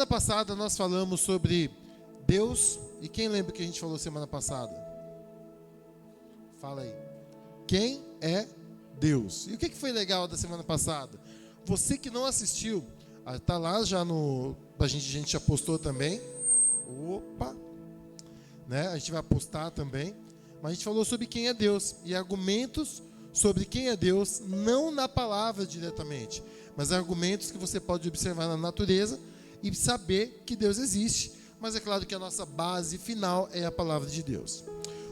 passada nós falamos sobre Deus. E quem lembra o que a gente falou semana passada? Fala aí. Quem é Deus? E o que foi legal da semana passada? Você que não assistiu, está lá já no... A gente já postou também. Opa! Né? A gente vai postar também. Mas a gente falou sobre quem é Deus. E argumentos sobre quem é Deus, não na palavra diretamente, mas argumentos que você pode observar na natureza e saber que Deus existe. Mas é claro que a nossa base final é a palavra de Deus.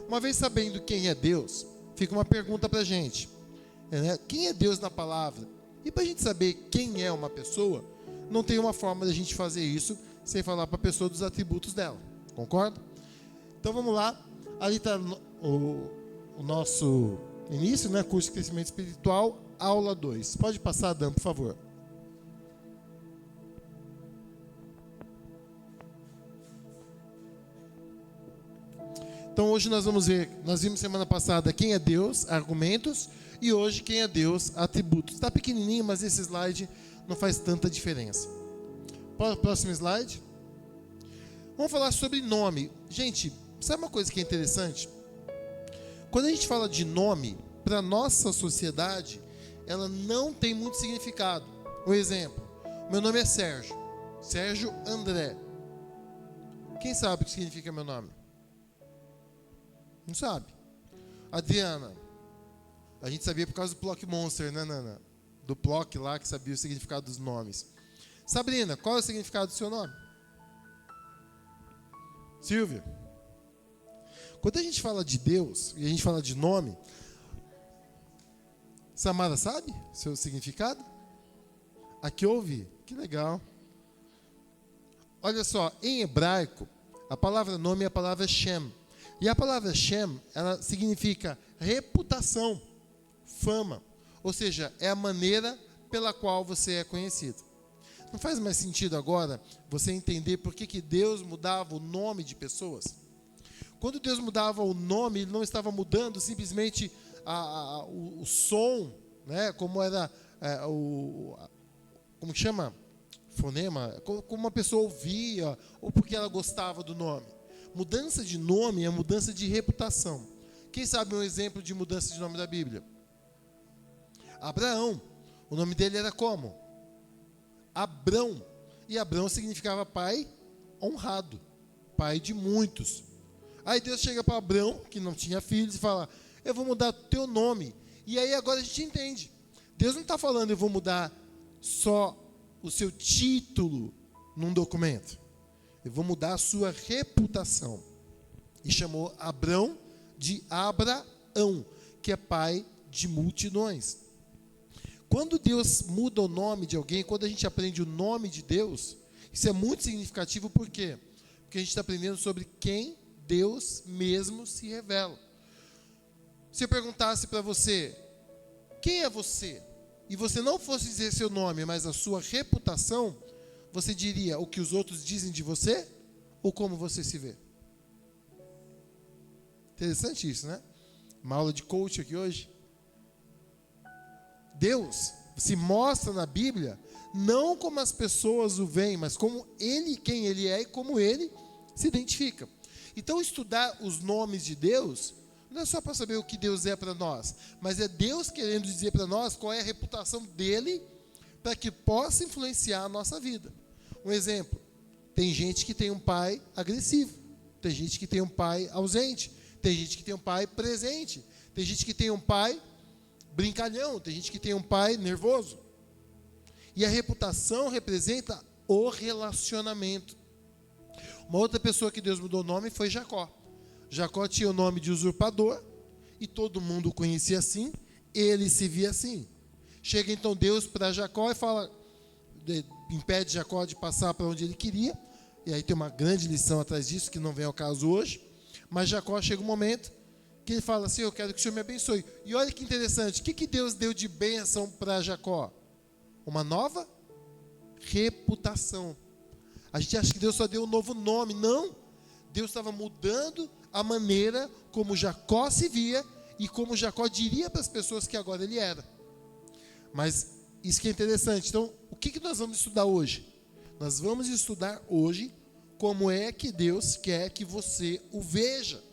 Uma vez sabendo quem é Deus, fica uma pergunta para a gente. Né? Quem é Deus na palavra? E para a gente saber quem é uma pessoa, não tem uma forma de a gente fazer isso sem falar para a pessoa dos atributos dela. Concorda? Então vamos lá. Ali está o nosso início, né? Curso de Crescimento Espiritual, aula 2. Pode passar, Dan, por favor. Então hoje nós vamos ver, nós vimos semana passada quem é Deus, argumentos, e hoje quem é Deus, atributos. Está pequenininho, mas esse slide não faz tanta diferença. Próximo slide. Vamos falar sobre nome. Gente, sabe uma coisa que é interessante? Quando a gente fala de nome, para a nossa sociedade, ela não tem muito significado. Um exemplo, meu nome é Sérgio. Sérgio André. Quem sabe o que significa meu nome? Não sabe. Adriana. A gente sabia por causa do Plock Monster, né, Nana? Do Plock lá, que sabia o significado dos nomes. Sabrina, qual é o significado do seu nome? Silvia. Quando a gente fala de Deus e a gente fala de nome, Samara sabe seu significado? Aqui ouve? Que legal. Olha só, em hebraico, a palavra nome é a palavra Shem. E a palavra Shem, ela significa reputação, fama. Ou seja, é a maneira pela qual você é conhecido. Não faz mais sentido agora você entender por que Deus mudava o nome de pessoas? Quando Deus mudava o nome, Ele não estava mudando simplesmente o som, né? Como era como que chama? Fonema, como uma pessoa ouvia, ou porque ela gostava do nome. Mudança de nome é mudança de reputação. Quem sabe um exemplo de mudança de nome da Bíblia? Abraão. O nome dele era como? Abrão. E Abrão significava pai honrado, pai de muitos. Aí Deus chega para Abrão, que não tinha filhos, e fala: eu vou mudar teu nome. E aí agora a gente entende. Deus não está falando: eu vou mudar só o seu título num documento. Eu vou mudar a sua reputação. E chamou Abrão de Abraão, que é pai de multidões. Quando Deus muda o nome de alguém, quando a gente aprende o nome de Deus, isso é muito significativo. Por quê? Porque a gente está aprendendo sobre quem Deus mesmo se revela. Se eu perguntasse para você, quem é você? E você não fosse dizer seu nome, mas a sua reputação, você diria o que os outros dizem de você? Ou como você se vê? Interessante isso, né? Uma aula de coach aqui hoje. Deus se mostra na Bíblia não como as pessoas o veem, mas como Ele, quem Ele é e como Ele se identifica. Então, estudar os nomes de Deus não é só para saber o que Deus é para nós, mas é Deus querendo dizer para nós qual é a reputação dEle para que possa influenciar a nossa vida. Um exemplo, tem gente que tem um pai agressivo, tem gente que tem um pai ausente, tem gente que tem um pai presente, tem gente que tem um pai brincalhão, tem gente que tem um pai nervoso. E a reputação representa o relacionamento. Uma outra pessoa que Deus mudou o nome foi Jacó. Jacó tinha o nome de usurpador, e todo mundo o conhecia assim, ele se via assim. Chega então Deus para Jacó e fala, impede Jacó de passar para onde ele queria, e aí tem uma grande lição atrás disso, que não vem ao caso hoje, mas Jacó chega um momento que ele fala assim: eu quero que o Senhor me abençoe. E olha que interessante, o que Deus deu de bênção para Jacó? Uma nova reputação. A gente acha que Deus só deu um novo nome. Não, Deus estava mudando a maneira como Jacó se via e como Jacó diria para as pessoas que agora ele era. Mas isso que é interessante. Então, o que nós vamos estudar hoje? Nós vamos estudar hoje como é que Deus quer que você o veja.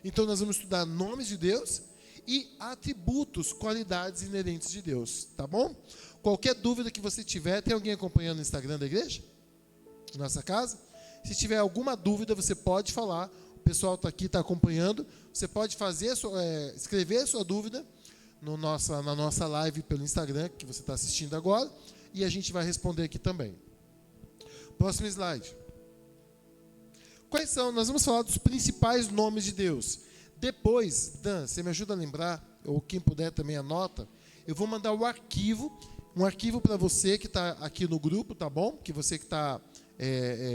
Então nós vamos estudar nomes de Deus e atributos, qualidades inerentes de Deus, tá bom? Qualquer dúvida que você tiver, tem alguém acompanhando no Instagram da igreja? Nossa casa? Se tiver alguma dúvida, você pode falar. O pessoal está aqui, está acompanhando. Você pode escrever a sua dúvida na nossa live pelo Instagram, que você está assistindo agora, e a gente vai responder aqui também. Próximo slide. Quais são? Nós vamos falar dos principais nomes de Deus. Depois, Dan, você me ajuda a lembrar, ou quem puder também anota, eu vou mandar um arquivo para você que está aqui no grupo, tá bom? Que você que está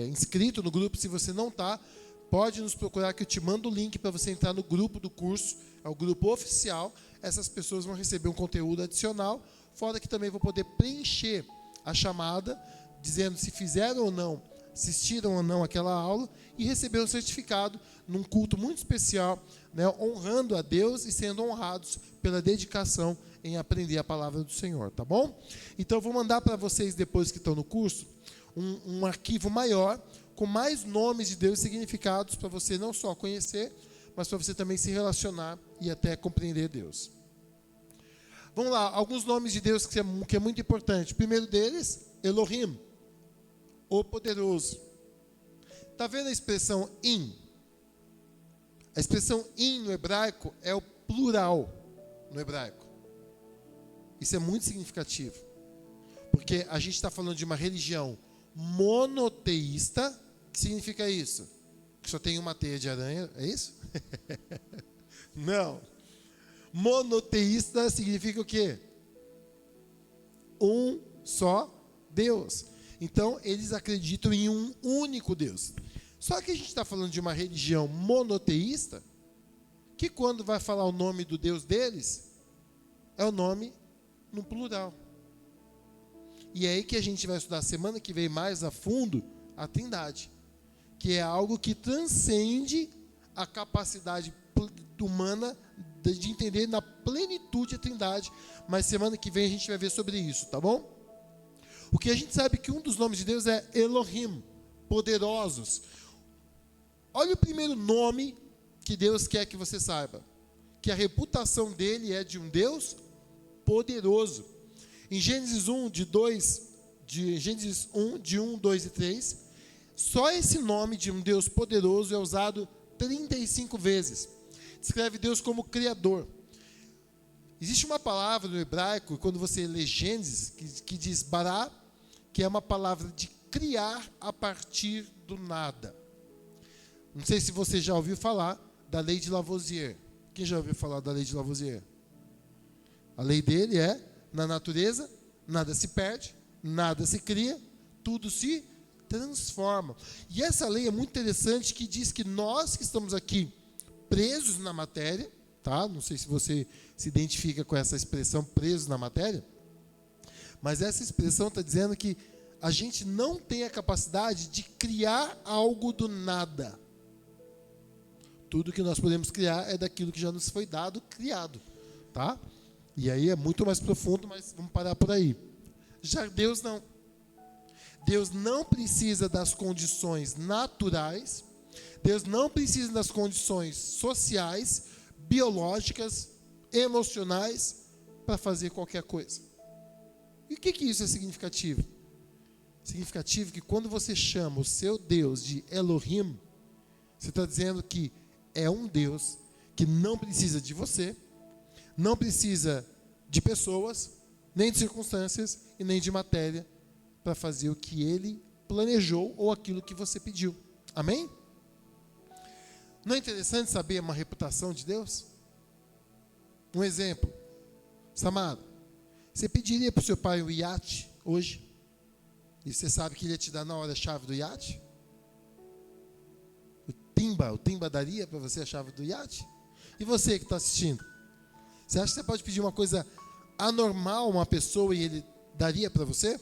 inscrito no grupo, se você não está, pode nos procurar que eu te mando o link para você entrar no grupo do curso, é o grupo oficial. Essas pessoas vão receber um conteúdo adicional, fora que também vou poder preencher a chamada, dizendo se fizeram ou não, assistiram ou não aquela aula, e receber um certificado num culto muito especial, né, honrando a Deus e sendo honrados pela dedicação em aprender a palavra do Senhor, tá bom? Então eu vou mandar para vocês, depois que estão no curso, um arquivo maior, com mais nomes de Deus e significados, para você não só conhecer, mas para você também se relacionar e até compreender Deus. Vamos lá, alguns nomes de Deus que é muito importante. O primeiro deles, Elohim, o poderoso. Está vendo a expressão in? A expressão in no hebraico é o plural no hebraico. Isso é muito significativo, porque a gente está falando de uma religião monoteísta. O que significa isso? Que só tem uma teia de aranha, é isso? Não. Monoteísta significa o quê? Um só Deus. Então, eles acreditam em um único Deus. Só que a gente está falando de uma religião monoteísta, que quando vai falar o nome do Deus deles, é o nome no plural. E é aí que a gente vai estudar semana que vem mais a fundo a Trindade, que é algo que transcende a capacidade humana de entender na plenitude a Trindade. Mas semana que vem a gente vai ver sobre isso, tá bom? O que a gente sabe que um dos nomes de Deus é Elohim, poderosos. Olha o primeiro nome que Deus quer que você saiba, que a reputação dele é de um Deus poderoso. Em Gênesis 1, Gênesis 1, de 1, 2 e 3, só esse nome de um Deus poderoso é usado 35 vezes. Descreve Deus como Criador. Existe uma palavra no hebraico, quando você lê Gênesis, que diz bará, que é uma palavra de criar a partir do nada. Não sei se você já ouviu falar da lei de Lavoisier. Quem já ouviu falar da lei de Lavoisier? A lei dele é, na natureza, nada se perde, nada se cria, tudo se transforma. E essa lei é muito interessante, que diz que nós que estamos aqui presos na matéria, tá? Não sei se você se identifica com essa expressão, presos na matéria, mas essa expressão está dizendo que a gente não tem a capacidade de criar algo do nada. Tudo que nós podemos criar é daquilo que já nos foi dado, criado, tá? E aí é muito mais profundo, mas vamos parar por aí. Já Deus não. Deus não precisa das condições naturais, Deus não precisa das condições sociais, biológicas, emocionais, para fazer qualquer coisa. E o que isso é significativo? Significativo que quando você chama o seu Deus de Elohim, você está dizendo que é um Deus que não precisa de você, não precisa de pessoas, nem de circunstâncias e nem de matéria para fazer o que ele planejou ou aquilo que você pediu. Amém? Não é interessante saber uma reputação de Deus? Um exemplo. Samara, você pediria para o seu pai um iate hoje? E você sabe que ele ia te dar na hora a chave do iate? O Timba daria para você a chave do iate? E você que está assistindo? Você acha que você pode pedir uma coisa anormal a uma pessoa e ele daria para você?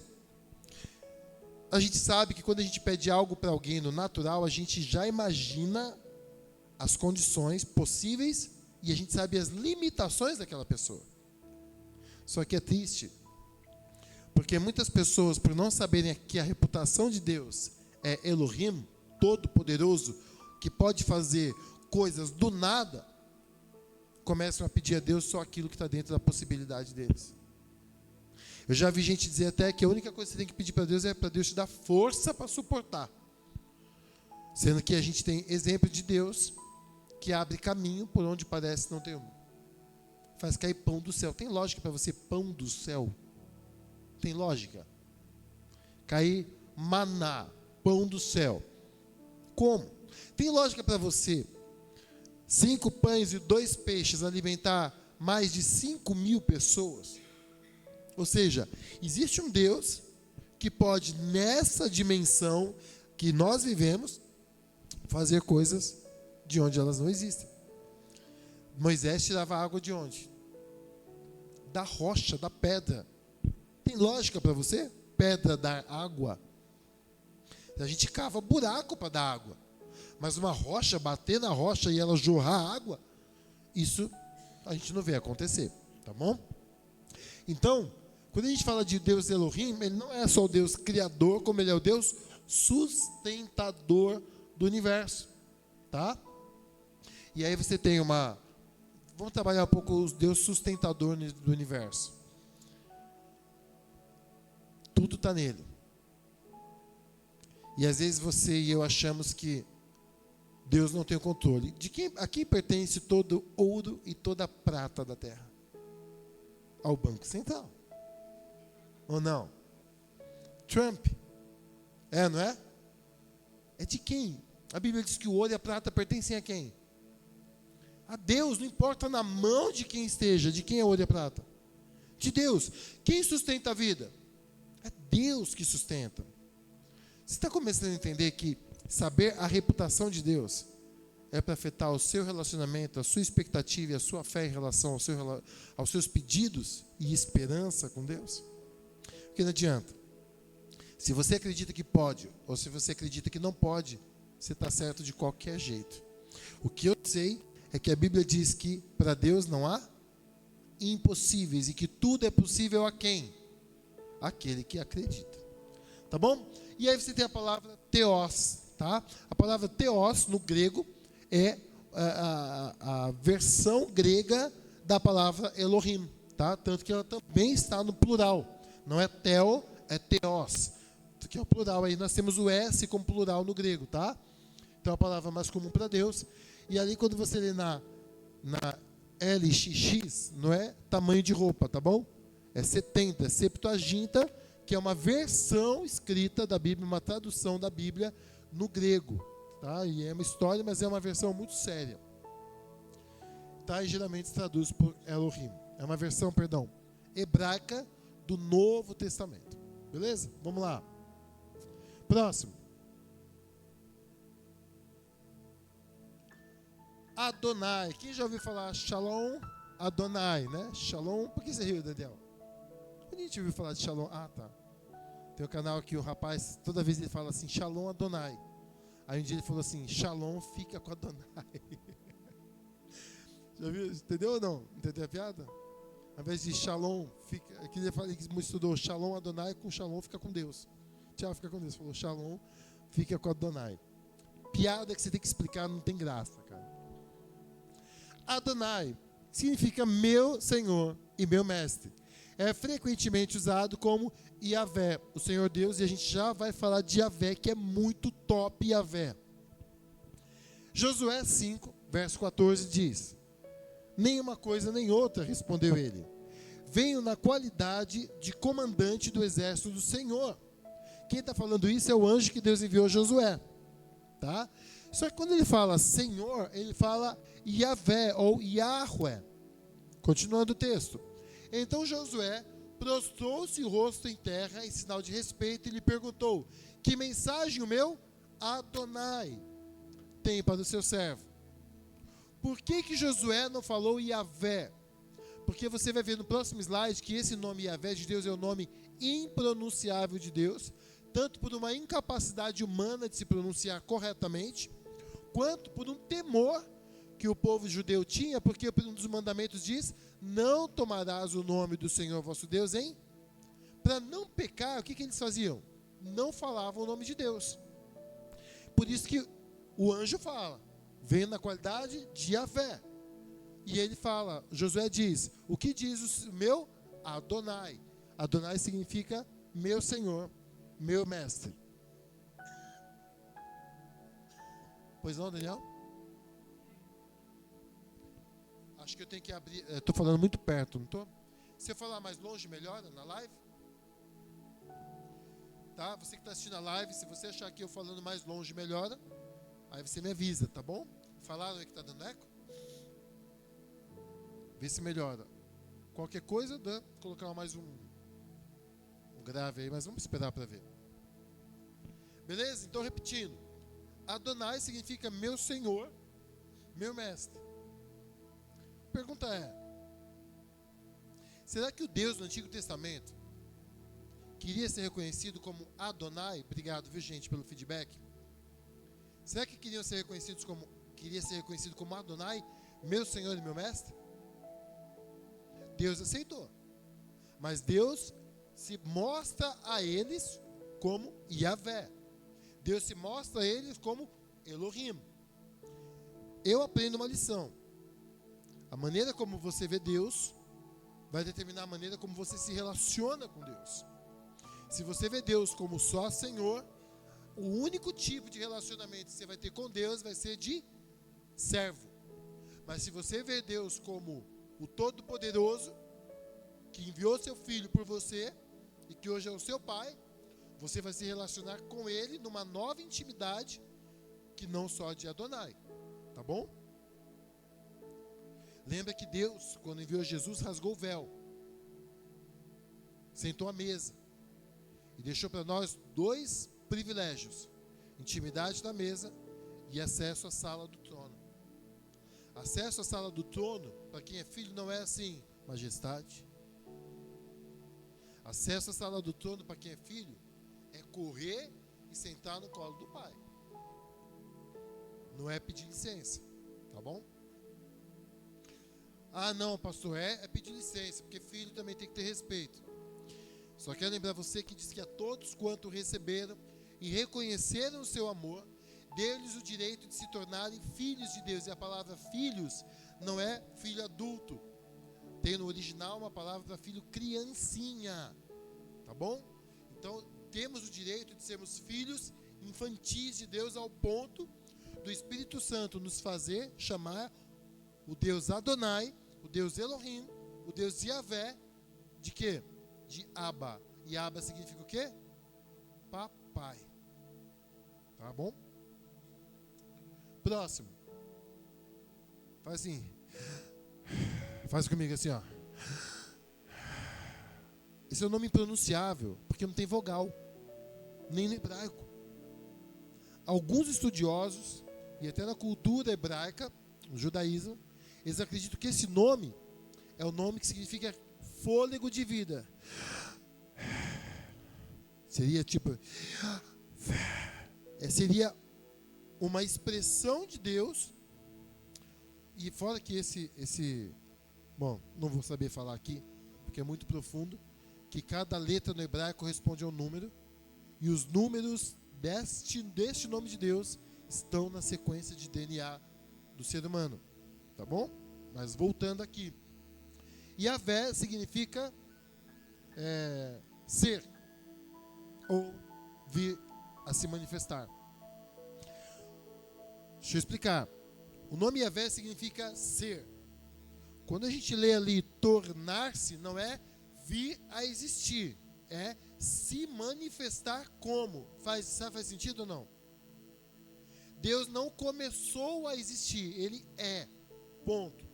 A gente sabe que quando a gente pede algo para alguém no natural, a gente já imagina as condições possíveis e a gente sabe as limitações daquela pessoa. Só que é triste, Porque muitas pessoas, por não saberem que a reputação de Deus é Elohim, todo-poderoso, que pode fazer coisas do nada, começam a pedir a Deus só aquilo que está dentro da possibilidade deles. Eu já vi gente dizer até que a única coisa que você tem que pedir para Deus é para Deus te dar força para suportar. Sendo que a gente tem exemplo de Deus que abre caminho por onde parece não ter um. Faz cair pão do céu. Tem lógica para você pão do céu? Tem lógica? Cair maná, pão do céu. Como? Tem lógica para você 5 pães e 2 peixes alimentar mais de 5.000 pessoas? Ou seja, existe um Deus que pode, nessa dimensão que nós vivemos, fazer coisas de onde elas não existem. Moisés tirava água de onde? Da rocha, da pedra. Tem lógica para você? Pedra dar água. A gente cava buraco para dar água. Mas uma rocha, bater na rocha e ela jorrar água, isso a gente não vê acontecer. Tá bom? Então, quando a gente fala de Deus Elohim, ele não é só o Deus criador, como ele é o Deus sustentador do universo. Tá? E aí você tem uma... Vamos trabalhar um pouco o Deus sustentador do universo. Tudo está nele. E às vezes você e eu achamos que Deus não tem o controle. A quem pertence todo ouro e toda prata da terra? Ao Banco Central. Ou não? Trump. Não é? É de quem? A Bíblia diz que o ouro e a prata pertencem a quem? A Deus, não importa na mão de quem esteja. De quem é o ouro e a prata? De Deus. Quem sustenta a vida? É Deus que sustenta. Você está começando a entender que saber a reputação de Deus é para afetar o seu relacionamento, a sua expectativa e a sua fé em relação aos seus pedidos e esperança com Deus? Porque não adianta. Se você acredita que pode, ou se você acredita que não pode, você está certo de qualquer jeito. O que eu sei é que a Bíblia diz que para Deus não há impossíveis e que tudo é possível a quem? Aquele que acredita. Tá bom? E aí você tem a palavra teos, tá? A palavra teos no grego é a versão grega da palavra Elohim, tá? Tanto que ela também está no plural. Não é theo, é teos. Que é o plural aí, nós temos o S como plural no grego, tá? Então é a palavra mais comum para Deus. E ali quando você lê na LXX, não é tamanho de roupa, tá bom? É 70, é Septuaginta, que é uma versão escrita da Bíblia, uma tradução da Bíblia no grego, tá? E é uma história, mas é uma versão muito séria. Tá? E geralmente se traduz por Elohim. É uma versão, hebraica do Novo Testamento. Beleza? Vamos lá. Próximo. Adonai. Quem já ouviu falar Shalom Adonai, né? Shalom. Por que você riu, Daniel? A gente ouviu falar de Shalom. Ah, tá. Tem um canal que o rapaz, toda vez ele fala assim, Shalom Adonai. Aí um dia ele falou assim, Shalom fica com Adonai. Já viu? Entendeu ou não? Entendeu a piada? Ao invés de Shalom, aqui ele estudou Shalom Adonai, com Shalom fica com Deus. Tchau, fica com Deus. Falou Shalom, fica com Adonai. Piada que você tem que explicar, não tem graça, cara. Adonai significa meu Senhor e meu Mestre. É frequentemente usado como Yavé, o Senhor Deus, e a gente já vai falar de Yavé, que é muito top Yavé. Josué 5, verso 14 diz: nenhuma coisa nem outra, respondeu ele. Venho na qualidade de comandante do exército do Senhor. Quem está falando isso é o anjo que Deus enviou a Josué. Tá? Só que quando ele fala Senhor, ele fala Yavé ou Yahweh. Continuando o texto. Então Josué prostrou-se o rosto em terra em sinal de respeito e lhe perguntou: que mensagem o meu Adonai tem para o seu servo? Por que Josué não falou Yavé? Porque você vai ver no próximo slide que esse nome Yavé de Deus é o nome impronunciável de Deus, tanto por uma incapacidade humana de se pronunciar corretamente, quanto por um temor que o povo judeu tinha, porque um dos mandamentos diz: não tomarás o nome do Senhor vosso Deus em Para não pecar, o que eles faziam? Não falavam o nome de Deus. Por isso que o anjo fala, vem na qualidade de Yahvé. E ele fala, Josué diz, o que diz o meu Adonai? Adonai significa meu Senhor, meu mestre. Pois não, Daniel? Acho que eu tenho que abrir. Estou falando muito perto, não estou? Se eu falar mais longe, melhora na live? Tá? Você que está assistindo a live, se você achar que eu falando mais longe, melhora. Aí você me avisa, tá bom? Falaram aí que está dando eco? Vê se melhora. Qualquer coisa, dá colocar mais um grave aí, mas vamos esperar para ver. Beleza? Então, repetindo. Adonai significa meu Senhor, meu mestre. A pergunta é, será que o Deus do Antigo Testamento queria ser reconhecido como Adonai? Obrigado, viu, gente, pelo feedback. Será que queria ser reconhecido como Adonai, meu Senhor e meu mestre? Deus aceitou. Mas Deus se mostra a eles como Yahvé. Deus se mostra a eles como Elohim. Eu aprendo uma lição. A maneira como você vê Deus vai determinar a maneira como você se relaciona com Deus. Se você vê Deus como só Senhor, o único tipo de relacionamento que você vai ter com Deus vai ser de servo. Mas se você vê Deus como o Todo-Poderoso, que enviou seu Filho por você e que hoje é o seu Pai, você vai se relacionar com Ele numa nova intimidade que não só de Adonai. Tá bom? Lembra que Deus, quando enviou Jesus, rasgou o véu, sentou à mesa e deixou para nós dois privilégios: intimidade da mesa e acesso à sala do trono. Acesso à sala do trono, para quem é filho, não é assim, majestade. Acesso à sala do trono, para quem é filho, é correr e sentar no colo do pai. Não é pedir licença, tá bom? Ah, não, pastor, é pedir licença, porque filho também tem que ter respeito. Só quero lembrar você que diz que a todos quanto receberam e reconheceram o seu amor, deu-lhes o direito de se tornarem filhos de Deus. E a palavra filhos não é filho adulto. Tem no original uma palavra para filho criancinha. Tá bom? Então, temos o direito de sermos filhos infantis de Deus ao ponto do Espírito Santo nos fazer chamar o Deus Adonai, o Deus Elohim, o Deus Yahvé, de quê? De Abba. E Abba significa o quê? Papai. Tá bom? Próximo. Faz assim. Faz comigo assim, ó. Esse é um nome impronunciável, porque não tem vogal, nem no hebraico. Alguns estudiosos, e até na cultura hebraica, no judaísmo, eles acreditam que esse nome é o nome que significa fôlego de vida. Seria tipo... seria uma expressão de Deus. E fora que bom, não vou saber falar aqui, porque é muito profundo, que cada letra no hebraico corresponde a um número, e os números deste nome de Deus estão na sequência de DNA do ser humano. Tá bom? Mas voltando aqui. Yahvé significa ser, ou vir a se manifestar. Deixa eu explicar. O nome Yahvé significa ser. Quando a gente lê ali tornar-se, não é vir a existir, é se manifestar como. Faz sentido ou não? Deus não começou a existir, Ele é. Ponto.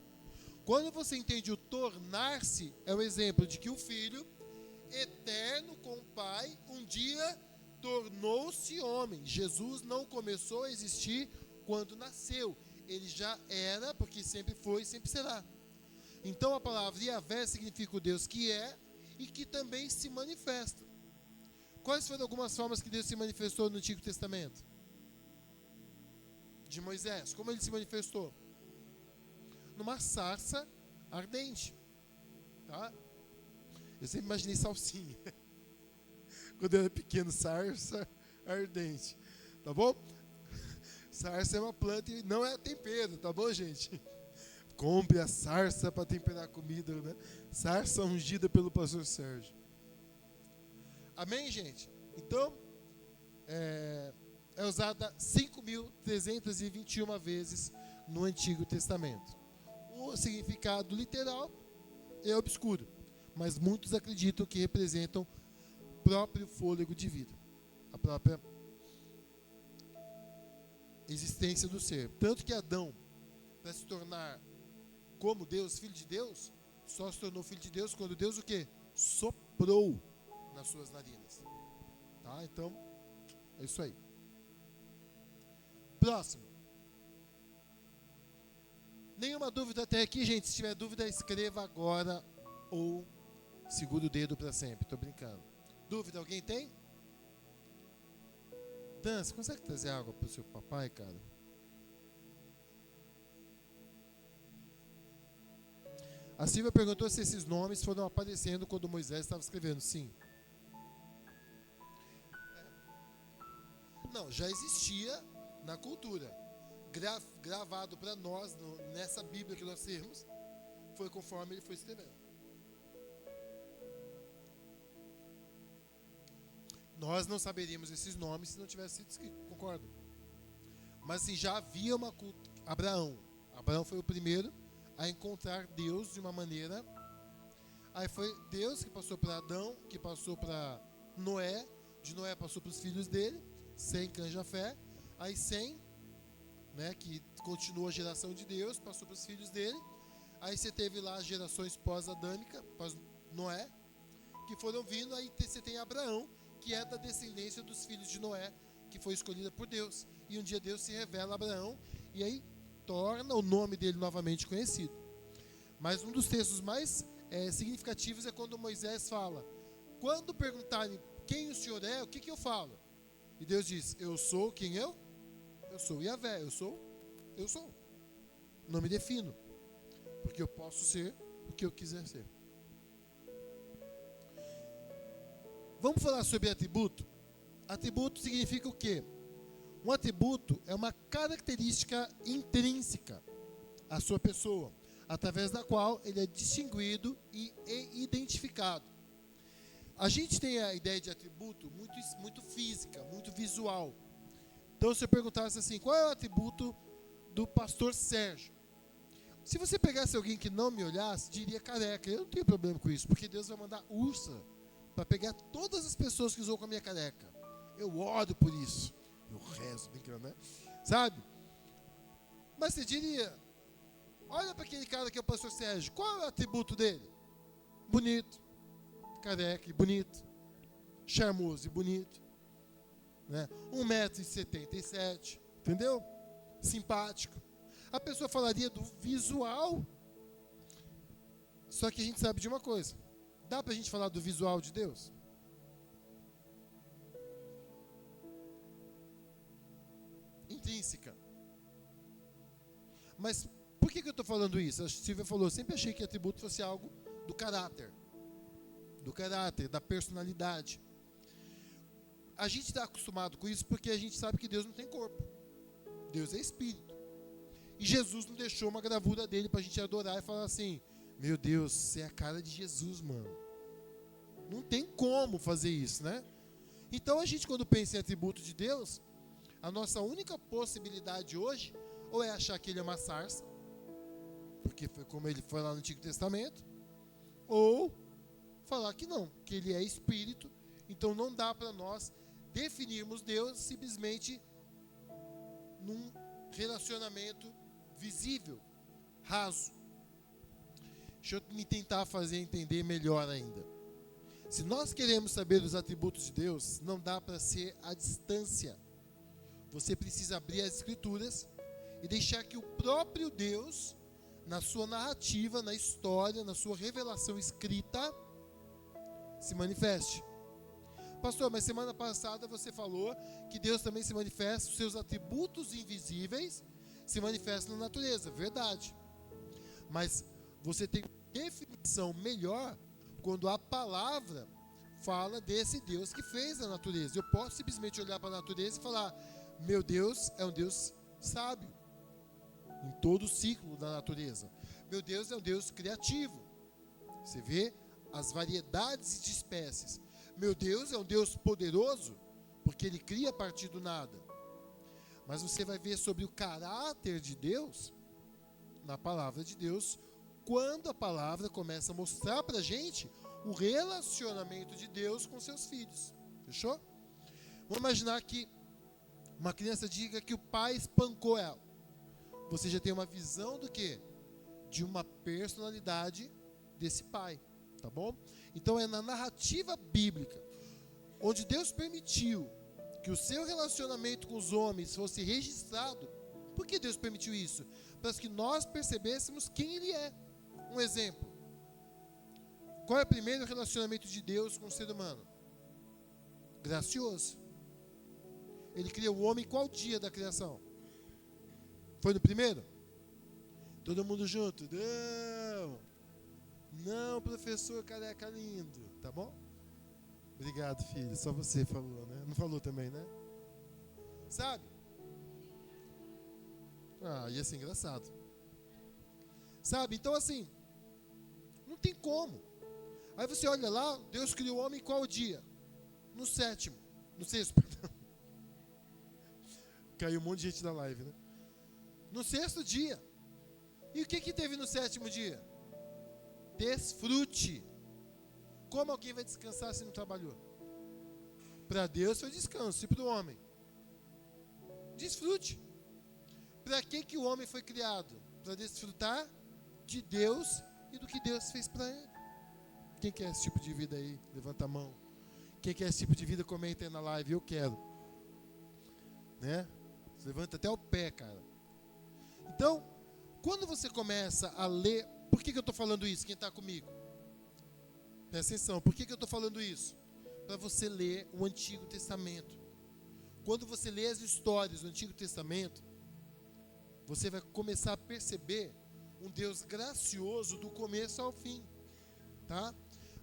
Quando você entende o tornar-se, é um exemplo de que o Filho, eterno com o Pai, um dia tornou-se homem. Jesus não começou a existir quando nasceu. Ele já era, porque sempre foi e sempre será. Então a palavra Yahvé significa o Deus que é e que também se manifesta. Quais foram algumas formas que Deus se manifestou no Antigo Testamento? De Moisés. Como ele se manifestou? Numa sarça ardente. Tá? Eu sempre imaginei salsinha. Quando eu era pequeno, sarça ardente. Tá bom? Sarça é uma planta e não é tempero, tá bom, gente? Compre a sarça para temperar a comida, né? Sarça ungida pelo pastor Sérgio. Amém, gente? Então, é usada 5.321 vezes no Antigo Testamento. O significado literal é obscuro, mas muitos acreditam que representam o próprio fôlego de vida, a própria existência do ser. Tanto que Adão, para se tornar como Deus, filho de Deus, só se tornou filho de Deus quando Deus o quê? Soprou nas suas narinas. Tá? Então, é isso aí. Próximo. Nenhuma dúvida até aqui, gente? Se tiver dúvida, escreva agora ou segura o dedo para sempre. Tô brincando. Dúvida, alguém tem? Dan, você consegue trazer água para o seu papai, cara? A Silvia perguntou se esses nomes foram aparecendo quando Moisés estava escrevendo. Sim. Não, já existia na cultura. Gravado para nós, nessa Bíblia que nós temos, foi conforme ele foi escrevendo. Nós não saberíamos esses nomes se não tivesse sido escrito, concordo? Mas assim, já havia uma cultura. Abraão foi o primeiro a encontrar Deus de uma maneira. Aí foi Deus que passou para Adão, que passou para Noé, de Noé passou para os filhos dele, Sem, Cã, Jafé, aí Sem, né, que continuou a geração de Deus, passou para os filhos dele. Aí você teve lá as gerações pós-adâmica, pós-Noé, que foram vindo. Aí você tem Abraão, que é da descendência dos filhos de Noé, que foi escolhida por Deus. E um dia Deus se revela a Abraão, e aí torna o nome dele novamente conhecido. Mas um dos textos mais significativos é quando Moisés fala: quando perguntarem quem o Senhor é, o que eu falo? E Deus diz: eu sou quem eu? Eu sou Yahvé, eu sou. Não me defino, porque eu posso ser o que eu quiser ser. Vamos falar sobre atributo? Atributo significa o quê? Um atributo é uma característica intrínseca à sua pessoa, através da qual ele é distinguido e identificado. A gente tem a ideia de atributo muito física, muito visual. Então, se eu perguntasse assim, qual é o atributo do pastor Sérgio? Se você pegasse alguém que não me olhasse, diria careca. Eu não tenho problema com isso, porque Deus vai mandar ursa para pegar todas as pessoas que zoam com a minha careca. Eu oro por isso. Eu rezo, brincando, né? Sabe? Mas você diria, olha para aquele cara que é o pastor Sérgio, qual é o atributo dele? Bonito, careca e bonito, charmoso e bonito, né? 1,77 m, entendeu? Simpático. A pessoa falaria do visual. Só que a gente sabe de uma coisa: dá pra gente falar do visual de Deus? Intrínseca. Mas por que eu estou falando isso? A Silvia falou, eu sempre achei que atributo fosse algo do caráter, da personalidade. A gente está acostumado com isso porque a gente sabe que Deus não tem corpo. Deus é espírito. E Jesus não deixou uma gravura dele para a gente adorar e falar assim: meu Deus, você é a cara de Jesus, mano. Não tem como fazer isso, né? Então a gente, quando pensa em atributo de Deus, a nossa única possibilidade hoje, ou é achar que ele é uma sarça, porque foi como ele foi lá no Antigo Testamento, ou falar que não, que ele é espírito. Então não dá para nós definirmos Deus simplesmente num relacionamento visível, raso. Deixa eu me tentar fazer entender melhor ainda. Se nós queremos saber dos atributos de Deus, não dá para ser à distância. Você precisa abrir as Escrituras e deixar que o próprio Deus, na sua narrativa, na história, na sua revelação escrita, se manifeste. Pastor, mas semana passada você falou que Deus também se manifesta, os seus atributos invisíveis se manifestam na natureza. Verdade. Mas você tem definição melhor quando a palavra fala desse Deus que fez a natureza. Eu posso simplesmente olhar para a natureza e falar: meu Deus é um Deus sábio em todo o ciclo da natureza. Meu Deus é um Deus criativo. Você vê as variedades de espécies. Meu Deus é um Deus poderoso, porque Ele cria a partir do nada. Mas você vai ver sobre o caráter de Deus na palavra de Deus, quando a palavra começa a mostrar para a gente o relacionamento de Deus com seus filhos. Fechou? Vamos imaginar que uma criança diga que o pai espancou ela. Você já tem uma visão do quê? De uma personalidade desse pai, tá bom? Então é na narrativa bíblica, onde Deus permitiu que o seu relacionamento com os homens fosse registrado. Por que Deus permitiu isso? Para que nós percebêssemos quem Ele é. Um exemplo. Qual é o primeiro relacionamento de Deus com o ser humano? Gracioso. Ele criou o homem qual dia da criação? Foi no primeiro? Todo mundo junto? Não, professor careca lindo. Tá bom? Obrigado, filho. Só você falou, né? Não falou também, né? Sabe? Ia ser engraçado. Sabe? Então, assim, não tem como. Aí você olha lá, Deus criou o homem qual dia? No sétimo. No sexto, perdão. Caiu um monte de gente na live, né? No sexto dia. E o que teve no sétimo dia? Desfrute. Como alguém vai descansar se não trabalhou? Para Deus foi descanso, e para o homem? Desfrute. Para que o homem foi criado? Para desfrutar de Deus e do que Deus fez para ele. Quem quer esse tipo de vida aí? Levanta a mão. Quem quer esse tipo de vida, comenta aí na live. Eu quero. Né? Você levanta até o pé, cara. Então, quando você começa a ler... Por que eu estou falando isso? Quem está comigo? Presta atenção. Por que eu estou falando isso? Para você ler o Antigo Testamento. Quando você lê as histórias do Antigo Testamento, você vai começar a perceber um Deus gracioso do começo ao fim. Tá?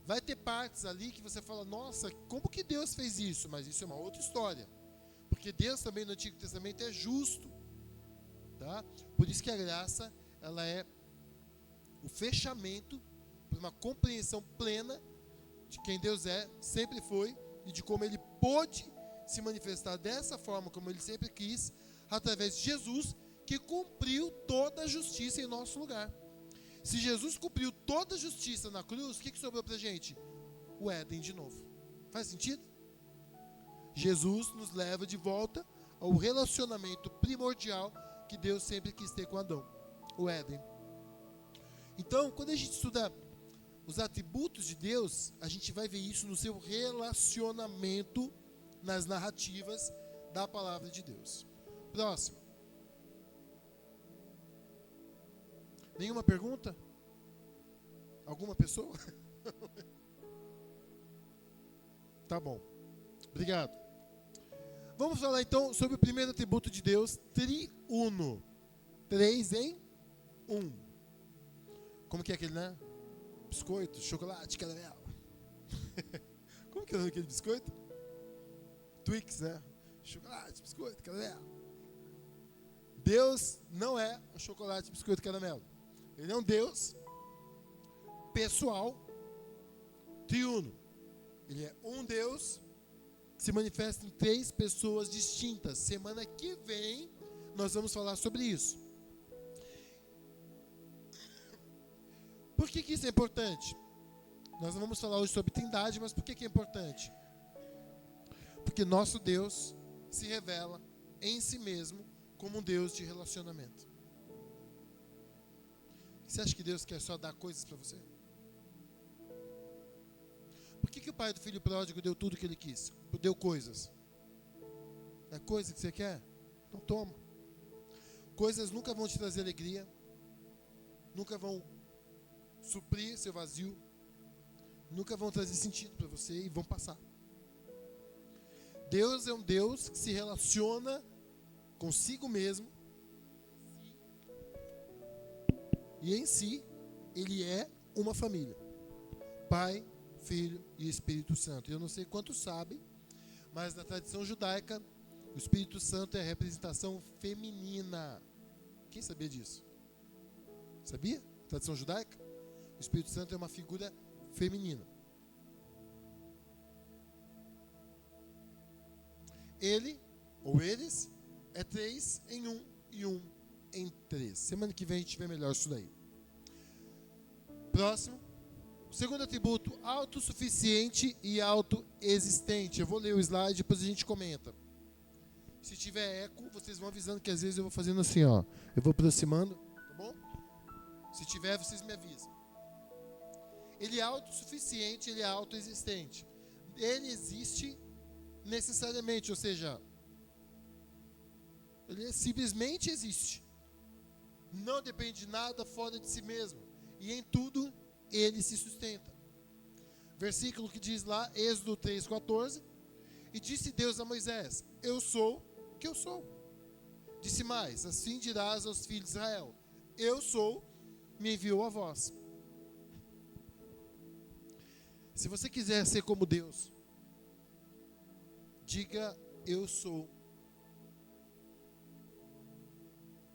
Vai ter partes ali que você fala: nossa, como que Deus fez isso? Mas isso é uma outra história. Porque Deus também no Antigo Testamento é justo. Tá? Por isso que a graça, ela é o fechamento para uma compreensão plena de quem Deus é, sempre foi, e de como Ele pôde se manifestar dessa forma, como Ele sempre quis, através de Jesus, que cumpriu toda a justiça em nosso lugar. Se Jesus cumpriu toda a justiça na cruz, o que sobrou para a gente? O Éden de novo. Faz sentido? Jesus nos leva de volta ao relacionamento primordial que Deus sempre quis ter com Adão, o Éden. Então, quando a gente estuda os atributos de Deus, a gente vai ver isso no seu relacionamento nas narrativas da palavra de Deus. Próximo. Nenhuma pergunta? Alguma pessoa? Tá bom. Obrigado. Vamos falar então sobre o primeiro atributo de Deus, triuno. 3 em 1. Como que é aquele, né? Biscoito, chocolate, caramelo. Como que é aquele biscoito? Twix, né? Chocolate, biscoito, caramelo. Deus não é o chocolate, biscoito, caramelo. Ele é um Deus pessoal, triuno. Ele é um Deus que se manifesta em 3 pessoas distintas. Semana que vem nós vamos falar sobre isso. Por que isso é importante? Nós não vamos falar hoje sobre Trindade, mas por que é importante? Porque nosso Deus se revela em si mesmo como um Deus de relacionamento. Você acha que Deus quer só dar coisas para você? Por que o pai do filho pródigo deu tudo o que ele quis? Deu coisas. É coisa que você quer? Então toma. Coisas nunca vão te trazer alegria, nunca vão suprir seu vazio, nunca vão trazer sentido para você e vão passar. Deus é um Deus que se relaciona consigo mesmo e em si Ele é uma família. Pai, Filho e Espírito Santo. Eu não sei quantos sabem, mas na tradição judaica, o Espírito Santo é a representação feminina. Quem sabia disso? Sabia? Tradição judaica? O Espírito Santo é uma figura feminina. Ele, ou eles, é 3 em 1 e 1 em 3. Semana que vem a gente vê melhor isso daí. Próximo. O segundo atributo, autossuficiente e autoexistente. Eu vou ler o slide, depois a gente comenta. Se tiver eco, vocês vão avisando que às vezes eu vou fazendo assim, ó. Eu vou aproximando, tá bom? Se tiver, vocês me avisam. Ele é autossuficiente, ele é autoexistente. Ele existe necessariamente, ou seja, ele simplesmente existe. Não depende de nada fora de si mesmo. E em tudo, ele se sustenta. Versículo que diz lá, Êxodo 3,14. E disse Deus a Moisés, eu sou o que eu sou. Disse mais, assim dirás aos filhos de Israel, eu sou, me enviou a vós. Se você quiser ser como Deus, diga, eu sou.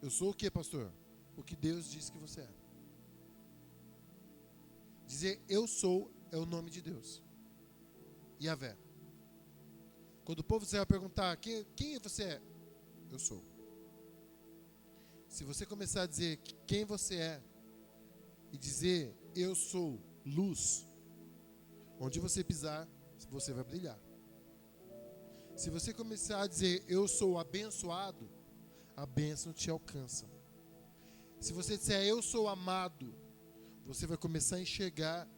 Eu sou o que, pastor? O que Deus disse que você é. Dizer eu sou é o nome de Deus. Yahvé. Quando o povo de Israel perguntar quem você é, eu sou. Se você começar a dizer quem você é e dizer eu sou luz, onde você pisar, você vai brilhar. Se você começar a dizer eu sou abençoado, a bênção te alcança. Se você disser eu sou amado, você vai começar a enxergar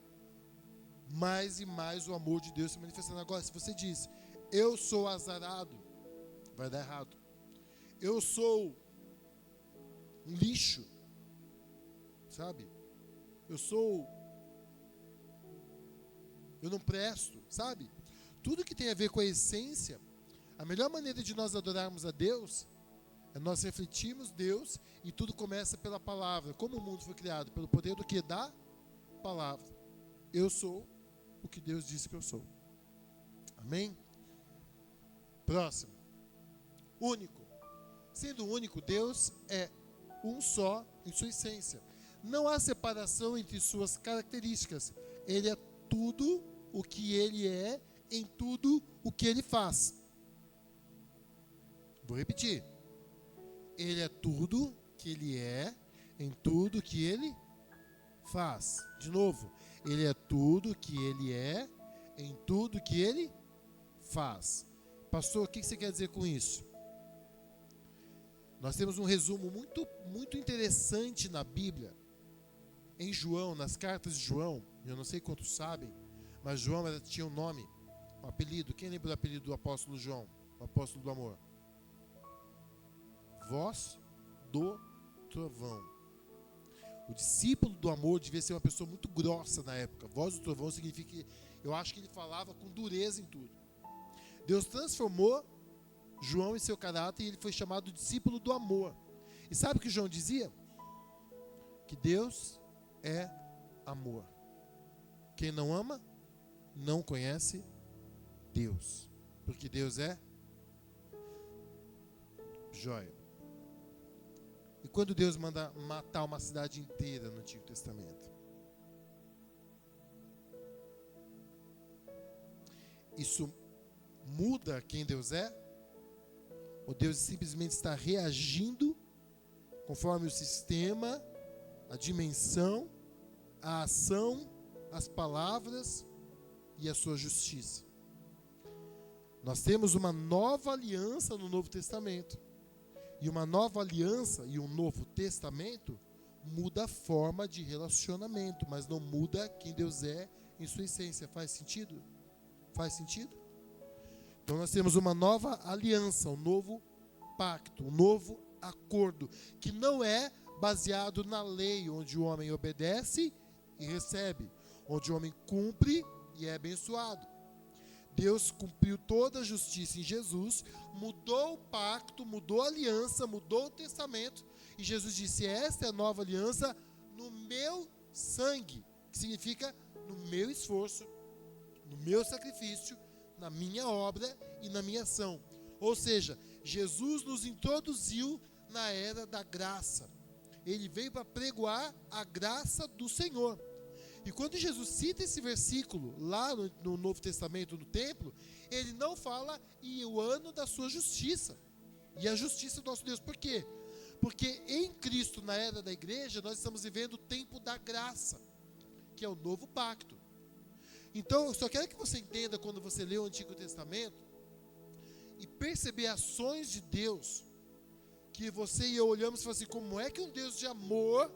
mais e mais o amor de Deus se manifestando. Agora, se você diz eu sou azarado, vai dar errado. Eu sou um lixo, sabe? Eu não presto, sabe? Tudo que tem a ver com a essência, a melhor maneira de nós adorarmos a Deus é nós refletirmos Deus, e tudo começa pela palavra. Como o mundo foi criado? Pelo poder do que? Da palavra. Eu sou o que Deus disse que eu sou. Amém? Próximo. Único. Sendo único, Deus é um só em sua essência. Não há separação entre suas características. Ele é tudo o que ele é, em tudo o que ele faz. Vou repetir. Ele é tudo que ele é, em tudo que ele faz. De novo. Ele é tudo que ele é, em tudo que ele faz. Pastor, o que você quer dizer com isso? Nós temos um resumo muito interessante na Bíblia. Em João, nas cartas de João, eu não sei quantos sabem, mas João tinha um nome, um apelido. Quem lembra do apelido do apóstolo João? O apóstolo do amor. Voz do trovão. O discípulo do amor devia ser uma pessoa muito grossa na época. Voz do trovão significa que eu acho que ele falava com dureza em tudo. Deus transformou João em seu caráter e ele foi chamado discípulo do amor. E sabe o que João dizia? Que Deus é amor. Quem não ama, não conhece Deus. Porque Deus é joia. E quando Deus manda matar uma cidade inteira no Antigo Testamento? Isso muda quem Deus é? Ou Deus simplesmente está reagindo conforme o sistema, a dimensão, a ação, as palavras e a sua justiça? Nós temos uma nova aliança no Novo Testamento. E uma nova aliança e um novo testamento muda a forma de relacionamento, mas não muda quem Deus é em sua essência. Faz sentido? Faz sentido? Então nós temos uma nova aliança, um novo pacto, um novo acordo, que não é baseado na lei, onde o homem obedece e recebe, onde o homem cumpre e é abençoado. Deus cumpriu toda a justiça em Jesus, mudou o pacto, mudou a aliança, mudou o testamento, e Jesus disse, esta é a nova aliança no meu sangue, que significa no meu esforço, no meu sacrifício, na minha obra e na minha ação. Ou seja, Jesus nos introduziu na era da graça. Ele veio para pregoar a graça do Senhor. E quando Jesus cita esse versículo lá no Novo Testamento, no templo, ele não fala e o ano da sua justiça. E a justiça do nosso Deus. Por quê? Porque em Cristo, na era da igreja, nós estamos vivendo o tempo da graça, que é o novo pacto. Então, eu só quero que você entenda, quando você lê o Antigo Testamento, e perceber ações de Deus, que você e eu olhamos e falamos assim, como é que um Deus de amor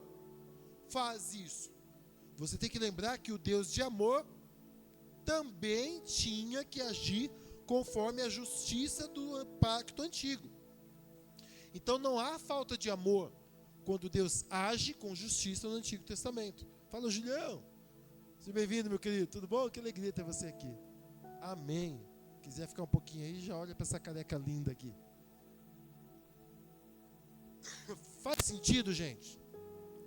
faz isso? Você tem que lembrar que o Deus de amor também tinha que agir conforme a justiça do pacto antigo. Então não há falta de amor quando Deus age com justiça no Antigo Testamento. Fala, Julião, seja bem-vindo, meu querido, tudo bom? Que alegria ter você aqui. Amém. Quiser ficar um pouquinho aí, já olha para essa careca linda aqui. Faz sentido, gente?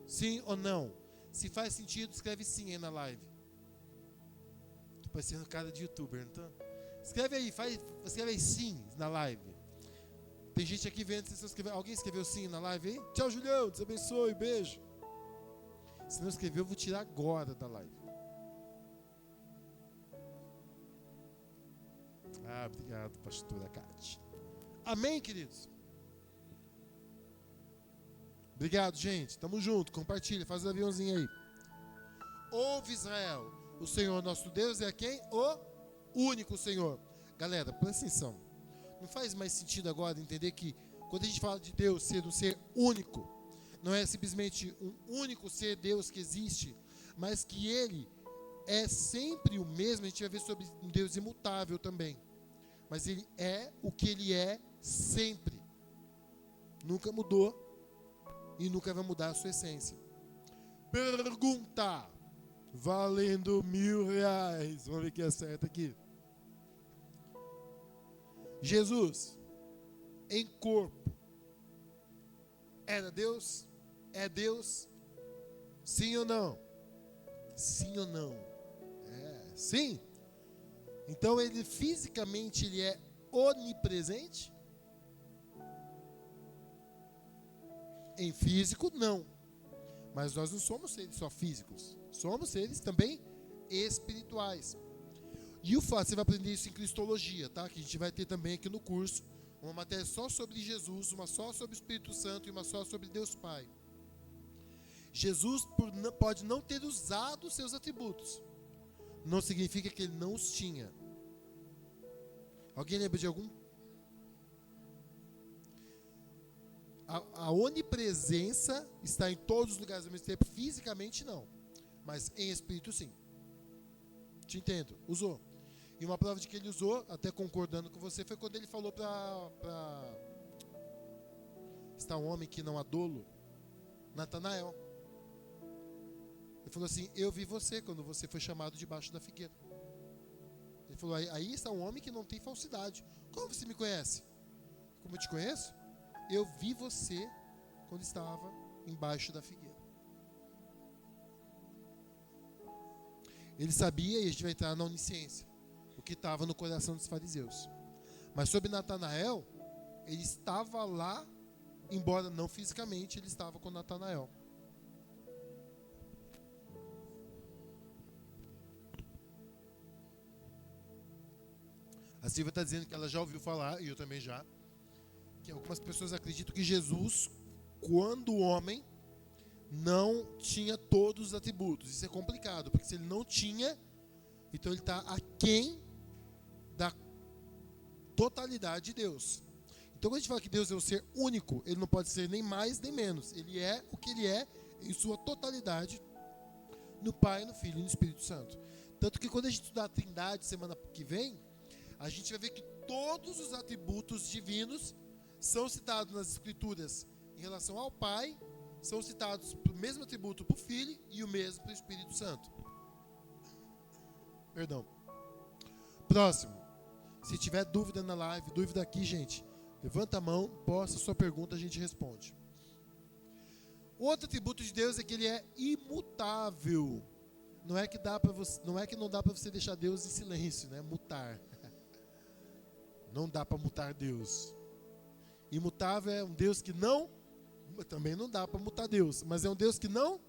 Sim ou não? Se faz sentido, escreve sim aí na live. Tô parecendo cara de youtuber, então. Escreve aí sim na live. Tem gente aqui vendo se você escreveu. Alguém escreveu sim na live aí? Tchau, Julião, Deus abençoe, beijo. Se não escreveu, eu vou tirar agora da live. Ah, obrigado, pastora Cátia. Amém, queridos? Obrigado, gente. Tamo junto. Compartilha, faz o aviãozinho aí. Ouve, Israel. O Senhor nosso Deus é quem? O único Senhor. Galera, presta atenção. Não faz mais sentido agora entender que quando a gente fala de Deus ser um ser único, não é simplesmente um único ser Deus que existe, mas que Ele é sempre o mesmo. A gente vai ver sobre um Deus imutável também. Mas Ele é o que Ele é sempre. Nunca mudou e nunca vai mudar a sua essência. Pergunta. Valendo R$1.000. Vamos ver quem acerta aqui. Jesus, em corpo, era Deus? É Deus? Sim ou não? Sim ou não? Sim. Então ele fisicamente ele é onipresente? Em físico, não. Mas nós não somos seres só físicos. Somos seres também espirituais. E o fato, você vai aprender isso em Cristologia, tá? Que a gente vai ter também aqui no curso. Uma matéria só sobre Jesus, uma só sobre o Espírito Santo e uma só sobre Deus Pai. Jesus pode não ter usado os seus atributos. Não significa que ele não os tinha. Alguém lembra de algum? A onipresença está em todos os lugares ao mesmo tempo. Fisicamente não, mas em espírito sim. Te entendo, usou. E uma prova de que ele usou, até concordando com você, foi quando ele falou para está um homem que não há dolo, Natanael. Ele falou assim, eu vi você quando você foi chamado debaixo da figueira. Ele falou, aí está um homem que não tem falsidade. Como você me conhece? Como eu te conheço? Eu vi você quando estava embaixo da figueira. Ele sabia, e a gente vai entrar na onisciência, o que estava no coração dos fariseus. Mas sobre Natanael, ele estava lá, embora não fisicamente, ele estava com Natanael. A Silvia está dizendo que ela já ouviu falar, e eu também já, que algumas pessoas acreditam que Jesus, quando homem, não tinha todos os atributos. Isso é complicado, porque se ele não tinha, então ele está aquém da totalidade de Deus. Então quando a gente fala que Deus é um ser único, ele não pode ser nem mais nem menos. Ele é o que ele é em sua totalidade, no Pai, no Filho e no Espírito Santo. Tanto que quando a gente estudar a Trindade semana que vem, a gente vai ver que todos os atributos divinos são citados nas Escrituras em relação ao Pai, são citados o mesmo atributo para o Filho e o mesmo para o Espírito Santo. Perdão. Próximo. Se tiver dúvida na live, dúvida aqui, gente, levanta a mão, posta a sua pergunta, a gente responde. O outro atributo de Deus é que ele é imutável. Não é que dá para você, não é que não dá para você deixar Deus em silêncio, né? Mutar. Não dá para mutar Deus. Imutável é um Deus que não, também não dá para mutar Deus, mas é um Deus que não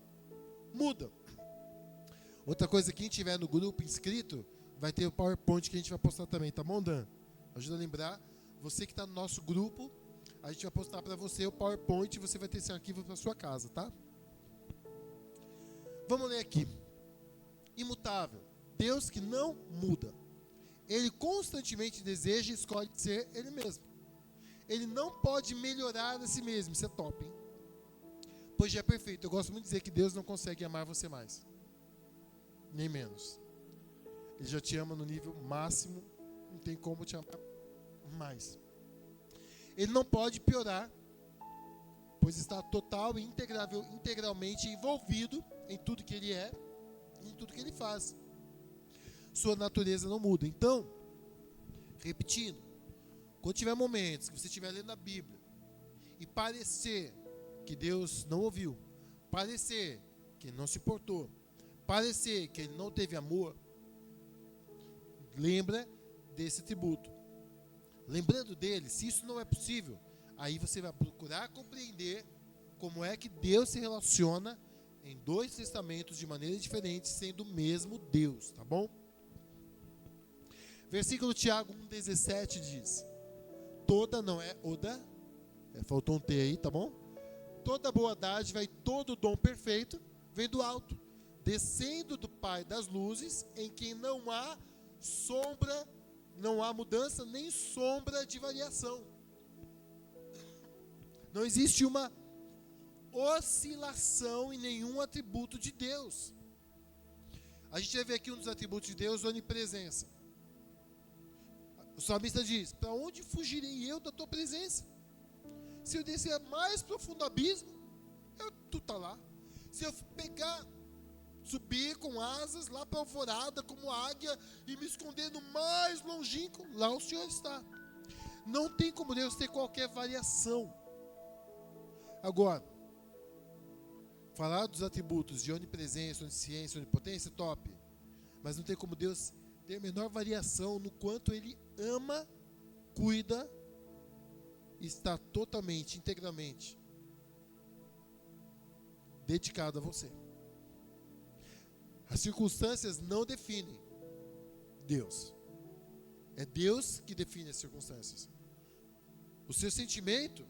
muda. Outra coisa, quem tiver no grupo inscrito, vai ter o PowerPoint que a gente vai postar também, tá bom, Dan? Ajuda a lembrar, você que está no nosso grupo, a gente vai postar para você o PowerPoint e você vai ter esse arquivo para sua casa, tá? Vamos ler aqui. Imutável, Deus que não muda. Ele constantemente deseja e escolhe ser Ele mesmo. Ele não pode melhorar a si mesmo, isso é top, hein? Pois já é perfeito. Eu gosto muito de dizer que Deus não consegue amar você mais, nem menos. Ele já te ama no nível máximo, não tem como te amar mais. Ele não pode piorar, pois está total e integralmente envolvido em tudo que Ele é, em tudo que Ele faz. Sua natureza não muda. Então, repetindo, quando tiver momentos que você estiver lendo a Bíblia e parecer que Deus não ouviu, parecer que Ele não se importou, parecer que Ele não teve amor, lembra desse atributo. Lembrando dele, se isso não é possível, aí você vai procurar compreender como é que Deus se relaciona em dois testamentos de maneira diferente, sendo o mesmo Deus, tá bom? Versículo Tiago 1,17 diz: toda, não é Oda, faltou um T aí, tá bom? Toda boa dádiva e todo dom perfeito vem do alto, descendo do Pai das luzes, em quem não há sombra, não há mudança, nem sombra de variação. Não existe uma oscilação em nenhum atributo de Deus. A gente vai ver aqui um dos atributos de Deus, onipresença. O salmista diz: para onde fugirei eu da tua presença? Se eu descer mais profundo abismo, tu está lá. Se eu subir com asas lá para a alvorada como águia e me esconder no mais longínquo, lá o Senhor está. Não tem como Deus ter qualquer variação. Agora, falar dos atributos de onipresença, onisciência, onipotência, top. Mas não tem como Deus ter a menor variação no quanto Ele ama, cuida, está totalmente, integralmente dedicado a você. As circunstâncias não definem Deus. É Deus que define as circunstâncias. O seu sentimento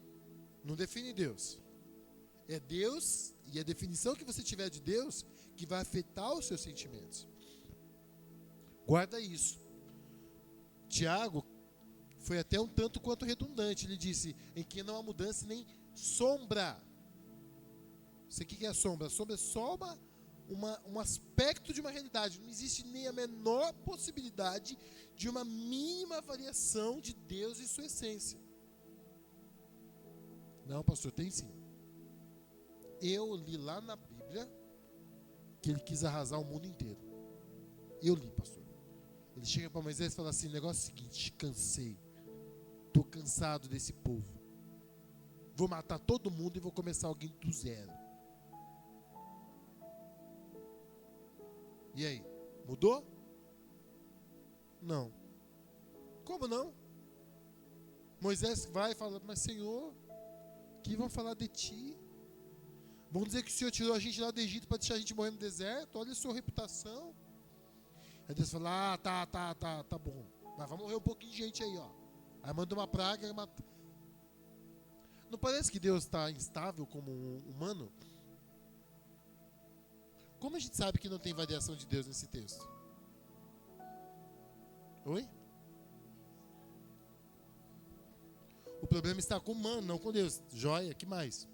não define Deus. É Deus e a definição que você tiver de Deus que vai afetar os seus sentimentos. Guarda isso. Tiago foi até um tanto quanto redundante. Ele disse: em que não há mudança nem sombra. Você o que é a sombra? A sombra é só um aspecto de uma realidade. Não existe nem a menor possibilidade de uma mínima variação de Deus e sua essência. Não, pastor, tem sim. Eu li lá na Bíblia que Ele quis arrasar o mundo inteiro. Eu li, pastor. Ele chega para Moisés e fala assim: o negócio é o seguinte, cansei. Estou cansado desse povo. Vou matar todo mundo e vou começar alguém do zero. E aí? Mudou? Não. Como não? Moisés vai e fala: mas Senhor, que vão falar de ti? Vão dizer que o Senhor tirou a gente lá do Egito para deixar a gente morrer no deserto? Olha a sua reputação. Aí Deus fala: tá bom. Mas vai morrer um pouquinho de gente aí, ó. Aí manda uma praga e mata. Não parece que Deus está instável como um humano? Como a gente sabe que não tem variação de Deus nesse texto? Oi? O problema está com o humano, não com Deus. Joia, que mais?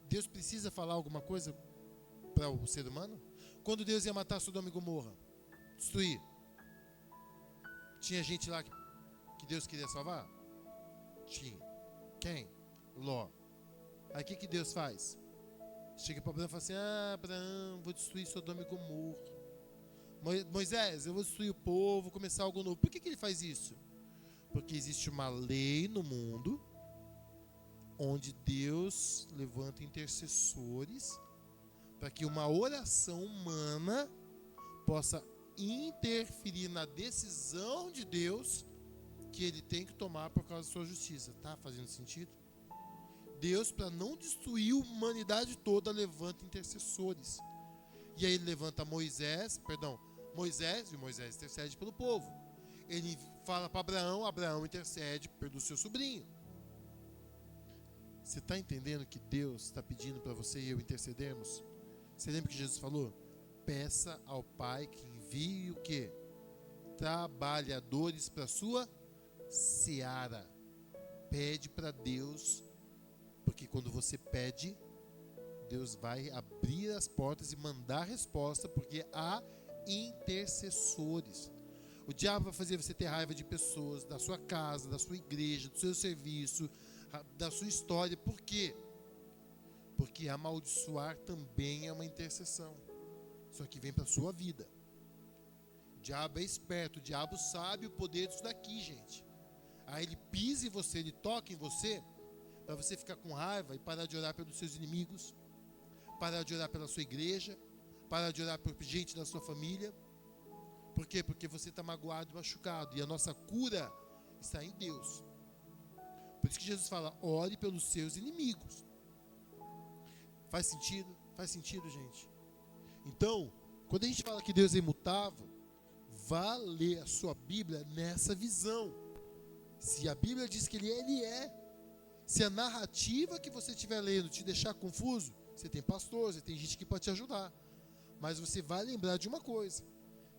Deus precisa falar alguma coisa para o ser humano? Quando Deus ia matar Sodoma e Gomorra, destruir, tinha gente lá que Deus queria salvar? Tinha. Quem? Ló. Aí o que Deus faz? Chega para Abraão e fala assim: Abraão, vou destruir Sodoma e Gomorra. Moisés, eu vou destruir o povo, vou começar algo novo. Por que ele faz isso? Porque existe uma lei no mundo onde Deus levanta intercessores para que uma oração humana possa interferir na decisão de Deus que ele tem que tomar por causa da sua justiça. Tá fazendo sentido? Deus, para não destruir a humanidade toda, levanta intercessores. E aí ele levanta Moisés, e Moisés intercede pelo povo. Ele fala para Abraão, Abraão intercede pelo seu sobrinho. Você está entendendo que Deus está pedindo para você e eu intercedermos? Você lembra que Jesus falou? Peça ao Pai que envie o quê? Trabalhadores para a sua seara. Pede para Deus, porque quando você pede, Deus vai abrir as portas e mandar a resposta, porque há intercessores. O diabo vai fazer você ter raiva de pessoas, da sua casa, da sua igreja, do seu serviço, da sua história. Por quê? Porque amaldiçoar também é uma intercessão. Só que vem para a sua vida. O diabo é esperto, o diabo sabe o poder disso daqui, gente. Aí ele pisa em você, ele toca em você, para você ficar com raiva e parar de orar pelos seus inimigos, parar de orar pela sua igreja, parar de orar por gente da sua família. Por quê? Porque você está magoado e machucado. E a nossa cura está em Deus. Por isso que Jesus fala, ore pelos seus inimigos. Faz sentido? Faz sentido, gente? Então, quando a gente fala que Deus é imutável, vá ler a sua Bíblia nessa visão. Se a Bíblia diz que Ele é. Se a narrativa que você estiver lendo te deixar confuso, você tem pastor, você tem gente que pode te ajudar. Mas você vai lembrar de uma coisa,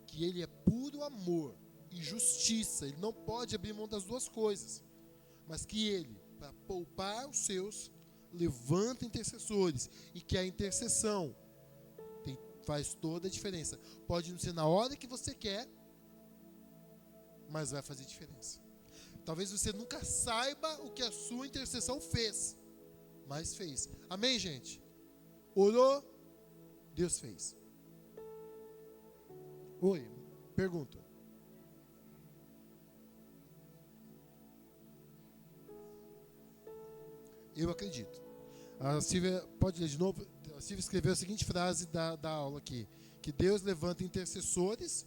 que Ele é puro amor e justiça. Ele não pode abrir mão das duas coisas. Mas que Ele, para poupar os seus, levanta intercessores. E que a intercessão faz toda a diferença. Pode não ser na hora que você quer, mas vai fazer diferença. Talvez você nunca saiba o que a sua intercessão fez, mas fez. Amém, gente? Orou, Deus fez. Oi, pergunta. Eu acredito. A Silvia, pode ler de novo? A Silvia escreveu a seguinte frase da aula aqui: que Deus levanta intercessores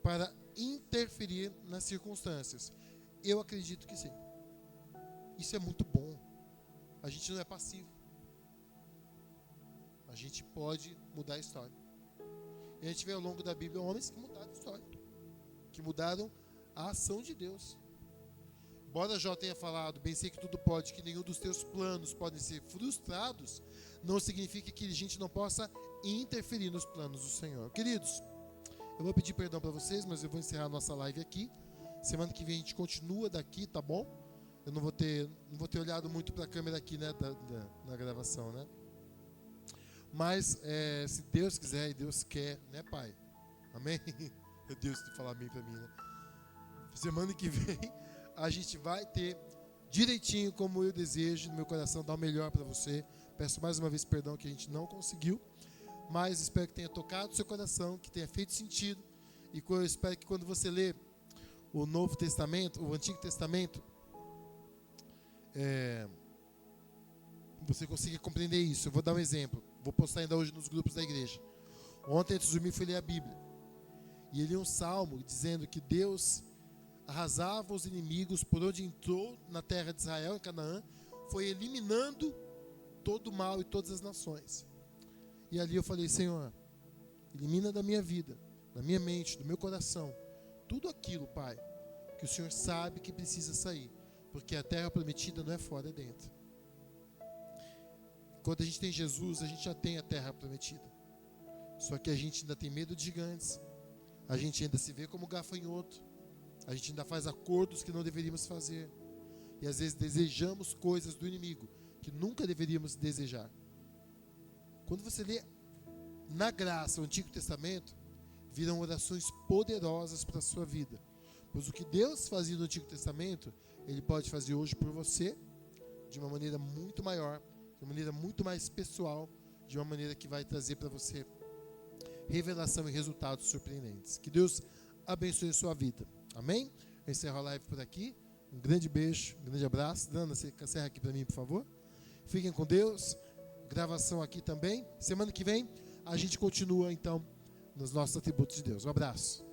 para interferir nas circunstâncias. Eu acredito que sim. Isso é muito bom. A gente não é passivo. A gente pode mudar a história. E a gente vê ao longo da Bíblia homens que mudaram a história, que mudaram a ação de Deus. Embora Jó tenha falado, bem sei que tudo pode, que nenhum dos teus planos podem ser frustrados, não significa que a gente não possa interferir nos planos do Senhor. Queridos, eu vou pedir perdão para vocês, mas eu vou encerrar a nossa live aqui. Semana que vem a gente continua daqui, tá bom? Eu não vou ter olhado muito para a câmera aqui, né, na gravação, né? Mas, se Deus quiser e Deus quer, né, Pai? Amém? Meu Deus, tu falar amém para mim, né? Semana que vem a gente vai ter direitinho como eu desejo no meu coração, dar o melhor para você. Peço mais uma vez perdão que a gente não conseguiu, mas espero que tenha tocado o seu coração, que tenha feito sentido. E eu espero que quando você ler o Novo Testamento, o Antigo Testamento, você consiga compreender isso. Eu vou dar um exemplo. Vou postar ainda hoje nos grupos da igreja. Ontem, antes de dormir, fui ler a Bíblia. E eu li um salmo dizendo que Deus arrasava os inimigos por onde entrou na terra de Israel, em Canaã, foi eliminando todo o mal e todas as nações. E ali eu falei, Senhor, elimina da minha vida, da minha mente, do meu coração, tudo aquilo, Pai, que o Senhor sabe que precisa sair, porque a terra prometida não é fora, é dentro. Quando a gente tem Jesus, a gente já tem a terra prometida. Só que a gente ainda tem medo de gigantes, a gente ainda se vê como gafanhoto, a gente ainda faz acordos que não deveríamos fazer. E às vezes desejamos coisas do inimigo que nunca deveríamos desejar. Quando você lê na graça o Antigo Testamento, viram orações poderosas para a sua vida. Pois o que Deus fazia no Antigo Testamento, Ele pode fazer hoje por você de uma maneira muito maior, de uma maneira muito mais pessoal, de uma maneira que vai trazer para você revelação e resultados surpreendentes. Que Deus abençoe a sua vida. Amém? Eu encerro a live por aqui. Um grande beijo, um grande abraço. Dana, você encerra aqui para mim, por favor. Fiquem com Deus. gravação aqui também. Semana que vem a gente continua então nos nossos atributos de Deus. Um abraço.